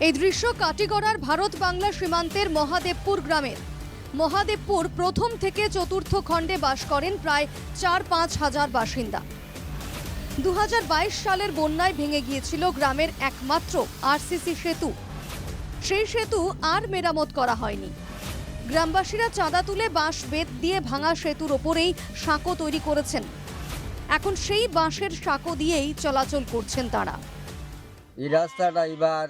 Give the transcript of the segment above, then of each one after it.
এই দৃশ্য কাটিগড়ার ভারত বাংলা সীমান্তের মহাদেবপুর গ্রামের। মহাদেবপুর প্রথম থেকে চতুর্থ খণ্ডে বাস করেন প্রায় ৪-৫ হাজার বাসিন্দা। ২০২২ সালের বন্যায় ভেঙে গিয়েছিল গ্রামের একমাত্র আরসিসি সেতু। সেই সেতু আর মেরামত করা হয়নি। গ্রামবাসীরা চাঁদা তুলে বাঁশ বেত দিয়ে ভাঙা সেতুর ওপরেই সাঁকো তৈরি করেছেন। এখন সেই বাঁশের সাঁকো দিয়েই চলাচল করছেন তারা। এই রাস্তাটা এবার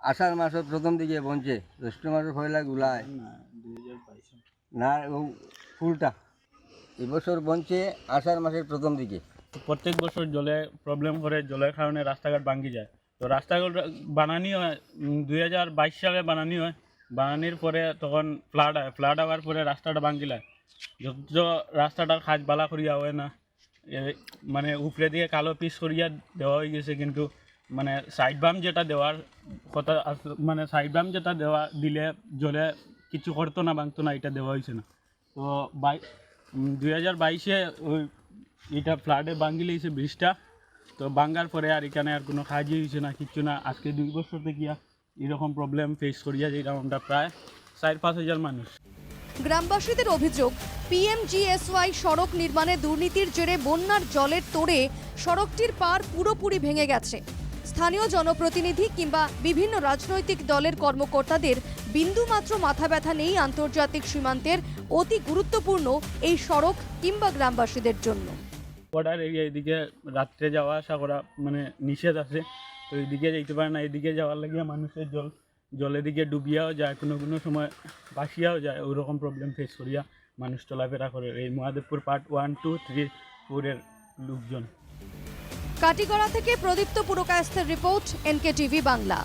আষাঢ় মাসের প্রথম দিকে বনছে, জ্যৈষ্ঠ মাসের পয়লা গুলায় না ও ফুলটা এবছর বনছে আষাঢ় মাসের প্রথম দিকে। প্রত্যেক বছর জলে প্রবলেম করে, জলের কারণে রাস্তাঘাট ভাঙি যায়। তো রাস্তাঘাট বানানি হয় 2022 সালে বানানি হয়। বানানির পরে তখন ফ্লাড হয়, ফ্লাড হওয়ার পরে রাস্তাটা ভাঙ্গিলায়। যত রাস্তাটার কাজ বালা করিয়া হয় না, মানে উপরে দিয়ে কালো পিস করিয়া দেওয়া হয়ে গেছে, কিন্তু মানে সাইড বাম যেটা দেওয়ার কথা, মানে সাইড বাম যেটা দিলে জলে কিছু করতো না, ভাঙতো না, এটা দেওয়া হয়েছে না। তো 2022-এ ওই এটা ফ্লাডে ভাঙ্গি লেগেছে ব্রিজটা। তো ভাঙ্গার পরে আর এখানে আর কোনো কাজই হয়েছে না, কিচ্ছু না। আজকে 2 বছর থেকে এরকম প্রবলেম ফেস করিয়া যেরকম আমরা প্রায় 4-5 হাজার মানুষ। গ্রামবাসীদের অভিযোগ, পিএমজিএসওয়াই সড়ক নির্মাণে দুর্নীতির জেরে বন্যার জলের তোড়ে সড়কটির পার পুরোপুরি ভেঙে গেছে। স্থানীয় জনপ্রতিনিধি কিংবা বিভিন্ন রাজনৈতিক দলের কর্মকর্তাদের বিন্দুমাত্র মাথা ব্যথা নেই আন্তর্জাতিক সীমান্তের অতি গুরুত্বপূর্ণ এই সড়ক কিংবা গ্রামবাসীদের জন্য। বর্ডার এরিয়া, এদিকে রাত্রে যাওয়া আসা করা মানে নিষেধ আছে। তো এদিকে যেতে পারে না, এদিকে যাওয়ার লাগিয়ে মানুষের জলের দিকে ডুবিয়াও যায়, কোনো সময় ভাসিয়াও যায়। ওইরকম প্রবলেম ফেস করিয়া মানুষ চলাফেরা করে এই মহাদেবপুর পার্ট 1, 2, 3, 4-এর লোকজন। কাটিগড়া থেকে প্রদীপ্ত পুরকায়স্থের রিপোর্ট, NK টিভি বাংলা।